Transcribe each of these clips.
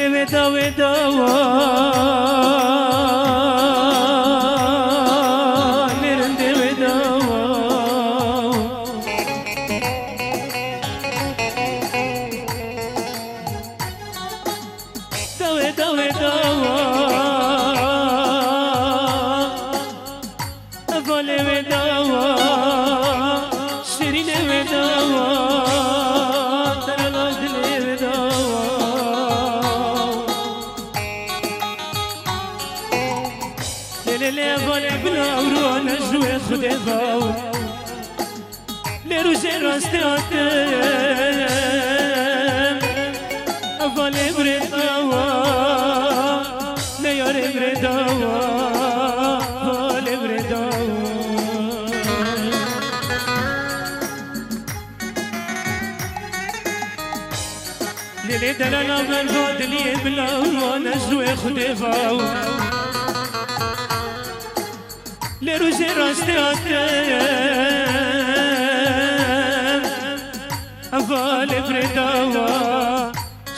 ودا ودا لرند ودا ودا ودا أفعل ودا شيرين ودا ليلي بلا ورو نجوي خدي باو لروجي راستي عتم أفالي بريداوا لياري بريداوا أفالي بريداوا ليلي دلالا بالفاد لي بلا ورو نجوي خدي باو لروجي راستي عتم أفالي بريداوا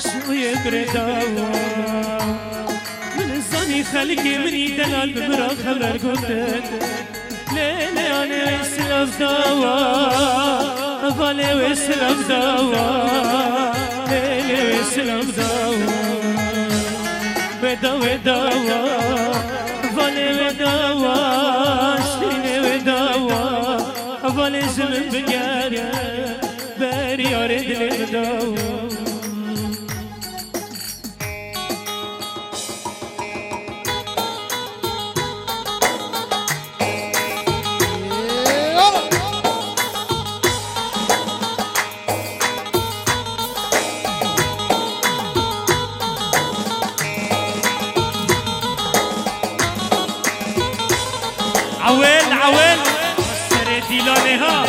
شوية بريداوا من الزاني خلقي مني دلال ببرا خبر قلت ليلي أنا ويسلف داوا أفالي ويسلف داوا ليلي ويسلف داوا ودا وداوا أفالي وداوا شيني وداوا أفالي زمن بقاري باري أريد لي وداوا عويل عويل سريتي لونها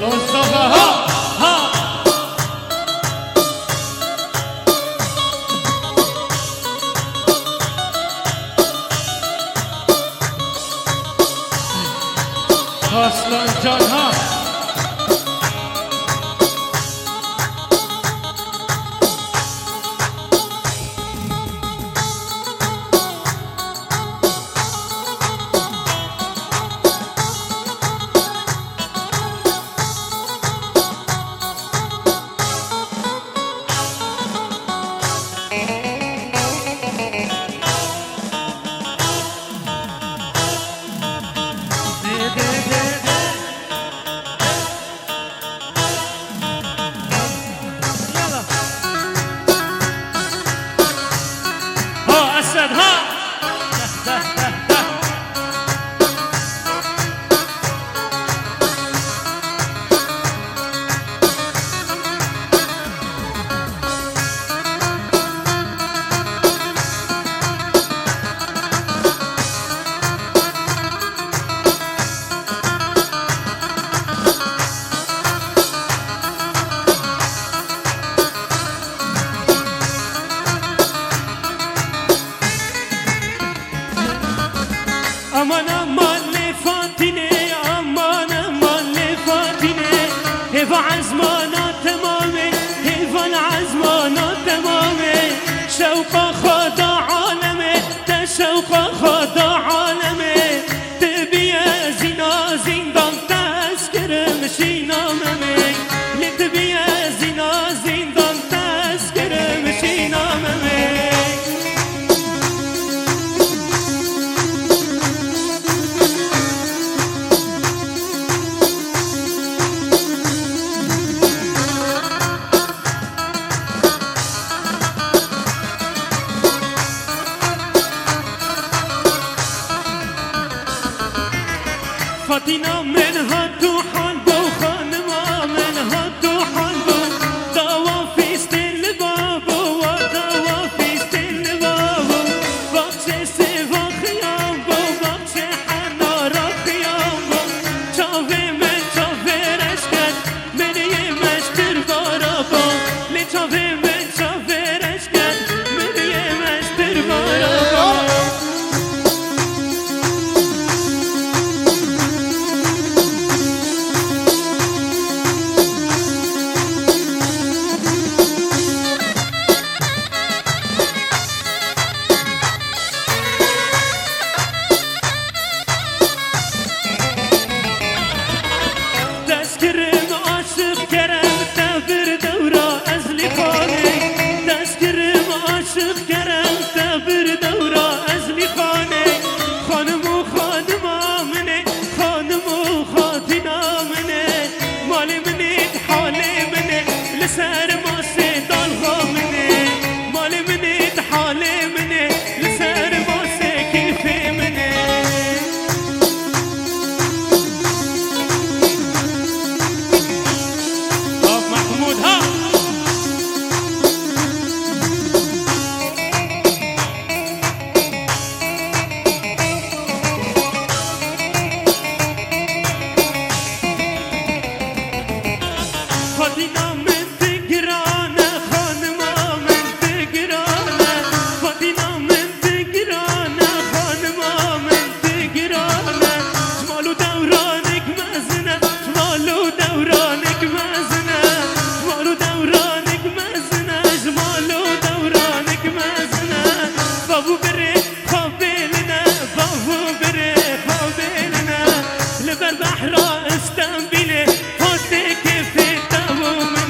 مصطفى ها ها اصلا جان ها aman aman ne fatine aman aman ne fatine heva azmana tamame heva azmana tamame shawqa khada alame ta shawqa khada alame تبيا زنا زندان تذكرم شينامه لتبيا زنا زندان تذكرم شينامه فاتینا من هاتو حلبو خانما من هاتو حلبو دوا فیستن بابو و دوا فیستن بابو بخش سوا خیام بو بخش حنارا خیام بو چاوه من چاوه رشکت من یه مشتر بارا بو لی چاوه من چاوه رشکت من یه مشتر بارا بو دستگرم عاشق کرم تبر دورا از لیخانه دستگرم عاشق کرم تبر دورا از لیخانه خانم و خانم آمنه خانم و خاتین آمنه مال منه حال منه لسر ماسه دال غامنه مال منه حال منه لسر ماسه کیف منه فاتینا من تگرانه خانما من تگرانه فاتینا من تگرانه خانما من تگرانه جمالو دورانک مزنه جمالو دورانک مزنه جمالو دورانک مزنه جمالو دورانک مزنه بابو بره خوابلنه بابو بره خوابلنه لبر بحرا استنبیله هاتك في تمومنه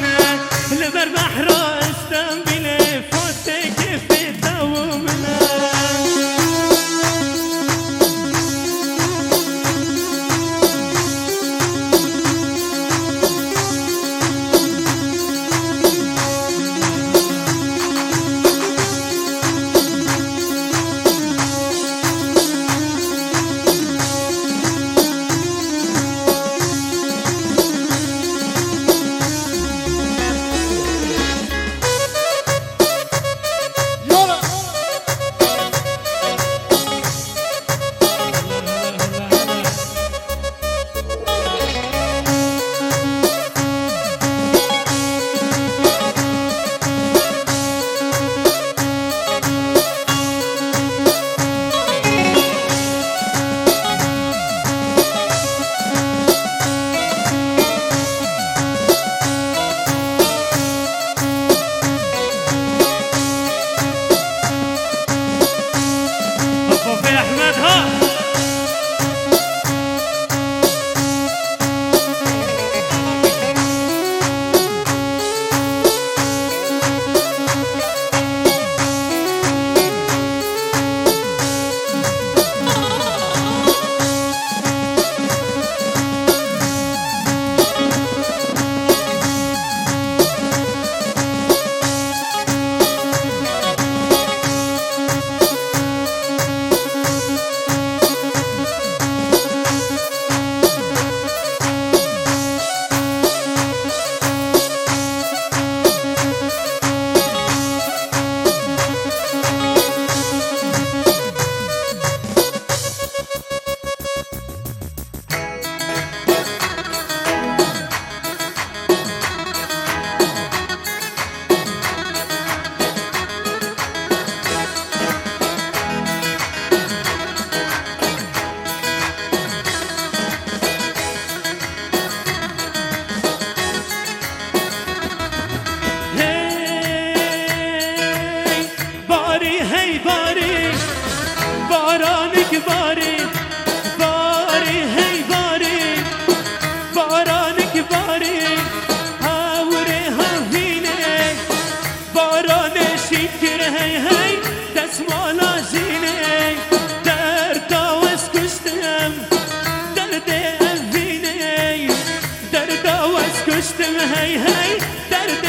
هی هی درد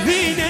وینه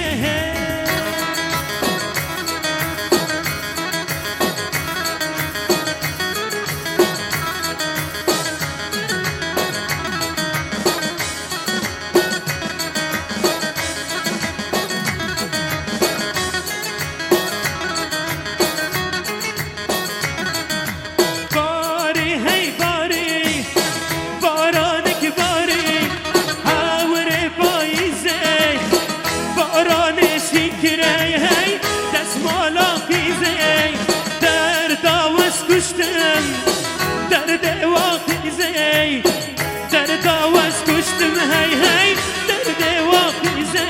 درد واقعی زی درد آواز کشتم هی هی درد واقعی زی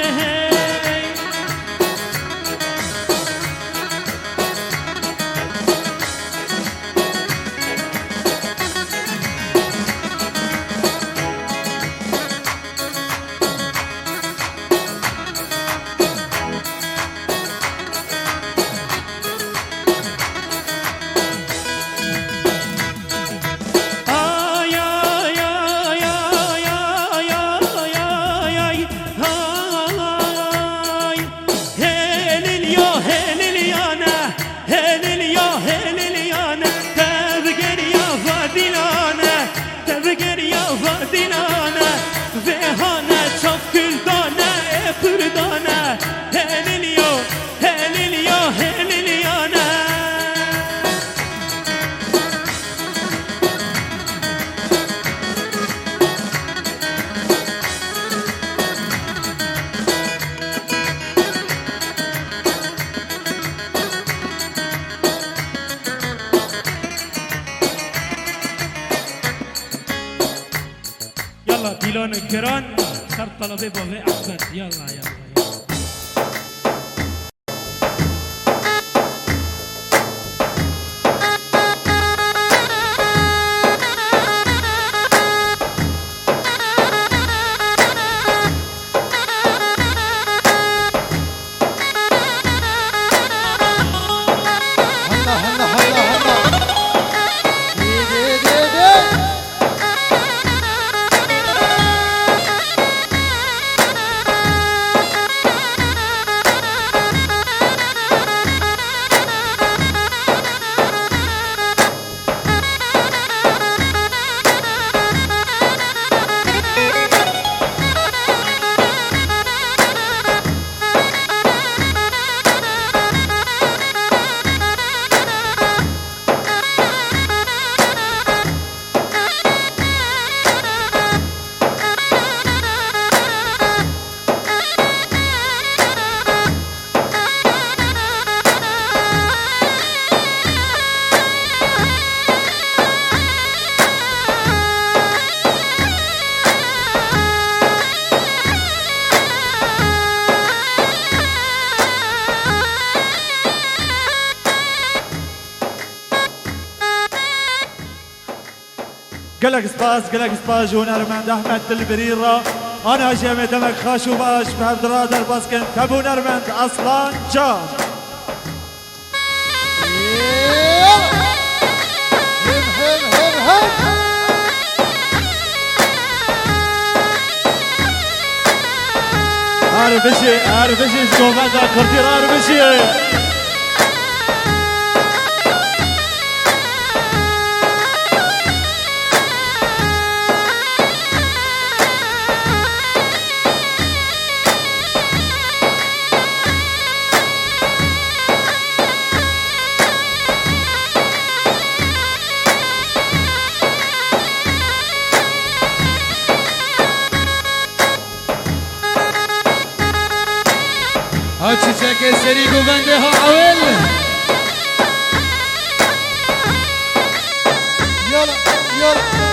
دیلان کران سر طلبه با وی احمد یالا یالا قلق سباس هنرمند احمد البريرة انا جامع دمك خاش وباش بهردرادر باسكن تبو هنرمند اصلان جار عارفشي شكوفات كرتير عارفشي چیچک سری گوونده ها اول يلا يلا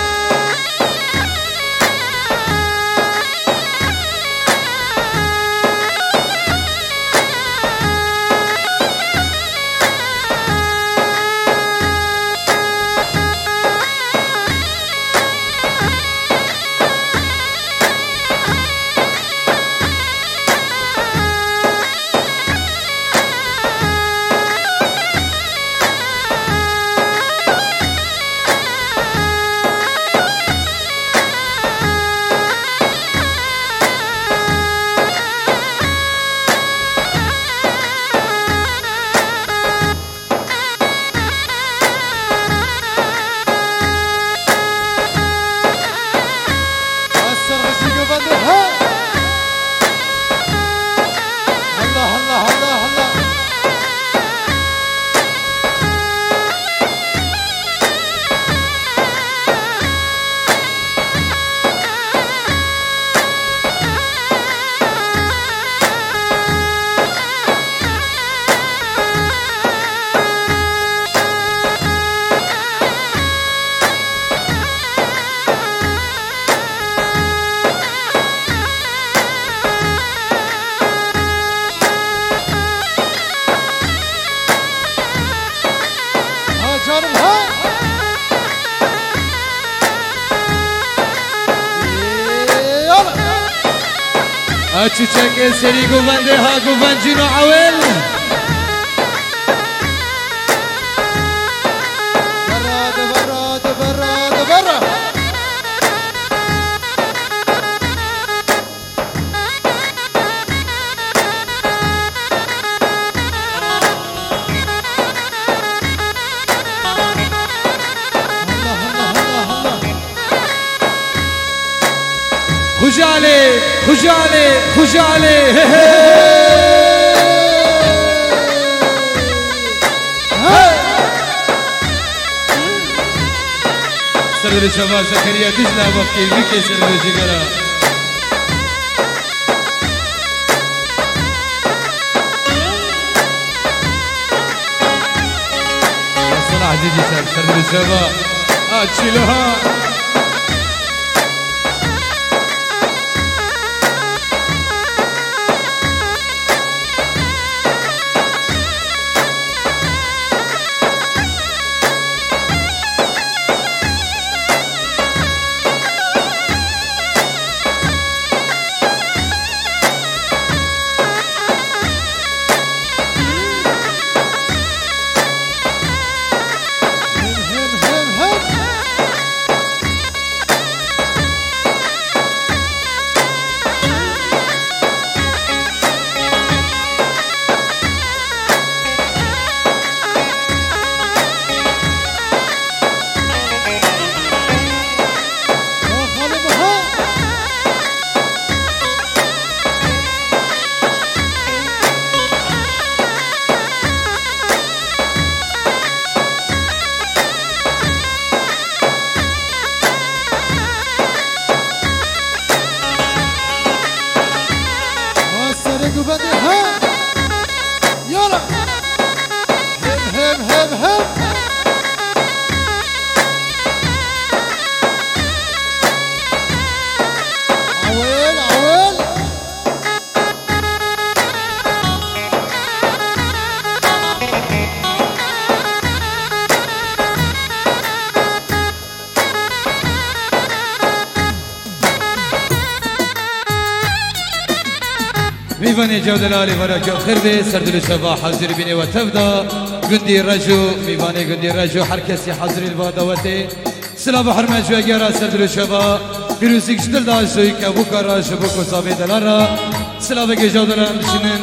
چیچک سری گوونده ها گوونجین و عویل برا خجالي خجالي خجالي سردر شباب زكريا دجلة بفكي بكي سردر جگرا صلاح جيجي سردر شباب تشيلوها ميفاني جودلالي بركة خير بي سردل الشفا حاضر بيني وتبدا قندي رجو ميفاني قندي رجو حركسي حاضر البادوتي سلام حرمة جوغيرا سردل الشفا فيروسيك شدل داشوي كابوكا راش بوكو صابي دلارا سلام جودلان شنن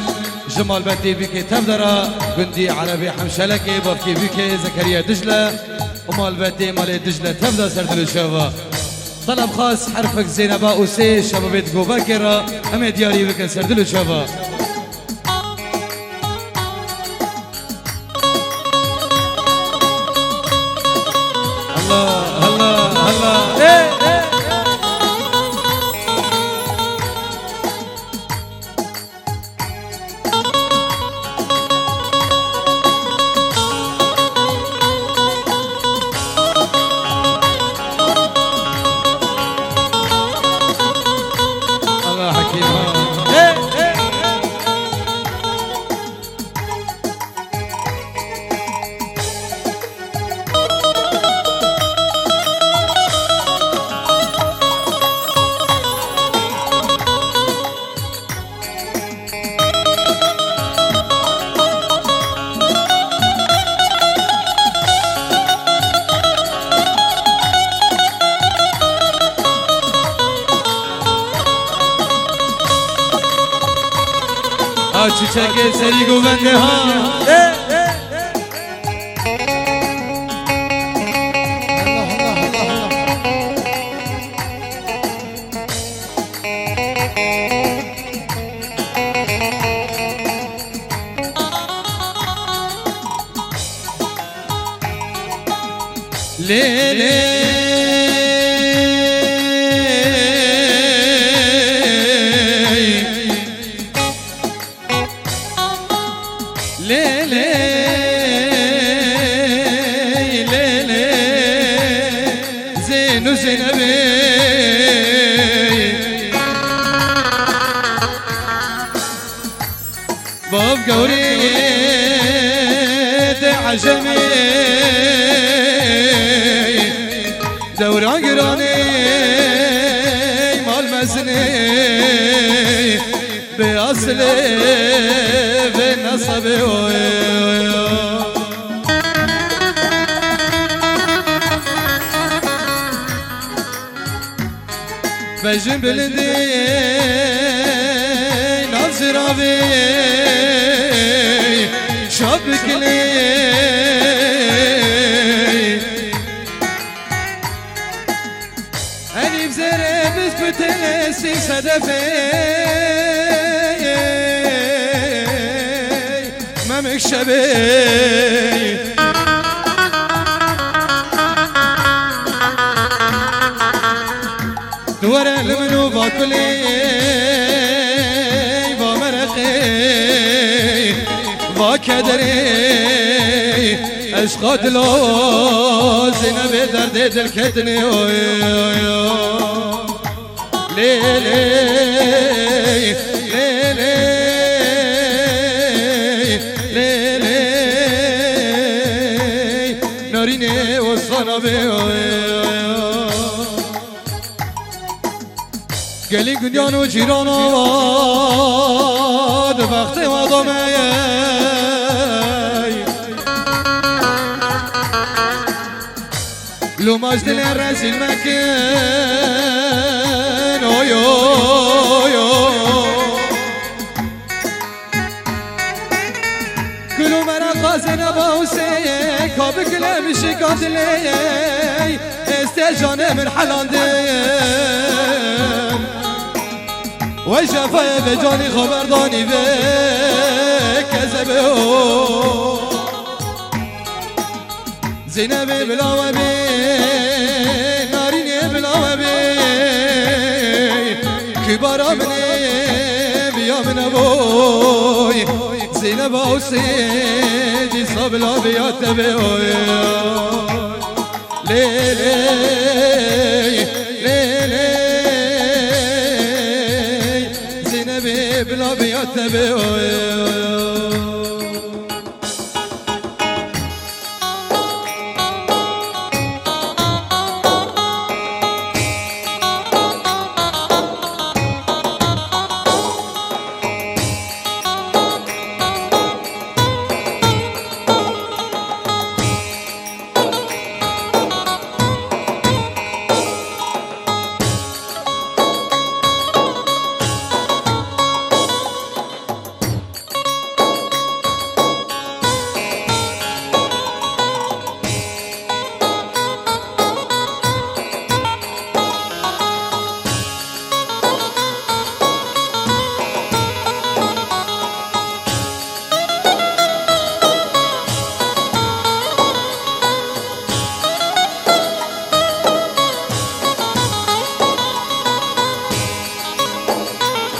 جمال بنتي بيكي تبدرا قندي عربي حمشلكي بافكي بيكي زكريا دجلة ومال بنتي مالي دجلة تبدا سردل الشفا طلب خاص حرفك زينباء وسي شبابيت قوباكرة همي دياري بكن سردلو شباب الله الله الله ايه ايه چیچک سری گوونده ها ليلي باب قوري عجمي دور عقراني مال مزني اصلي بالنصب بجن بلدي نظرابي شبك لي اني بزري بثبت لسي صدفي ما مكشبي دورا المنو باكلي بامرقي باكدري اشقاد لو زينب درد دل كدني ليلي ليلي ليلي ناريني والصنبي گلی گنیان و جیران آباد وقت مادامه لو مجدل رسیل مکن اویو گلو مرا قازن باوسه کاب گلم شکاتلی استجانه من حلانده وشفايا بجاني خبرداني بكذبه زينب بلاوبي ناريني بلاوبي كبارا مني بيا من ابوي زينب اوسيدي صبلا بيا تبوي ليلي ليلي بلا بيتبه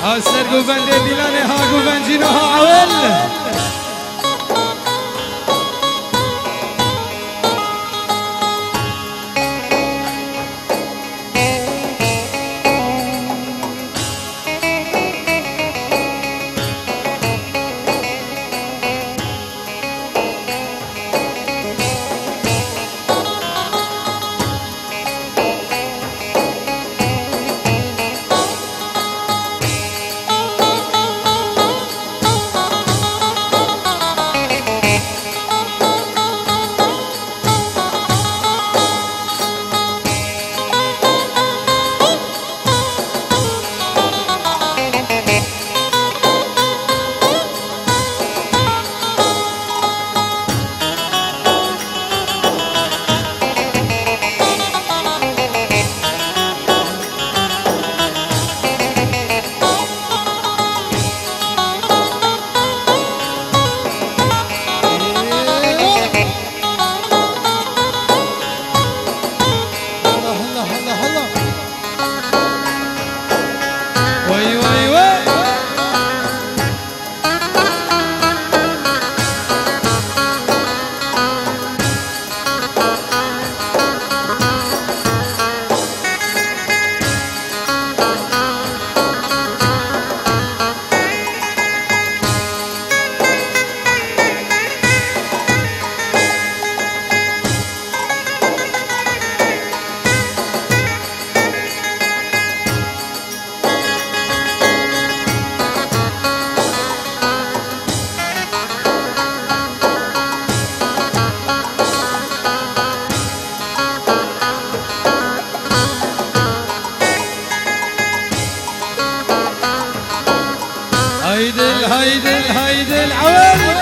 هاسر گوبند دیلانه ها گوبنجینو ها عول هيدل هيدل هيدل عوالي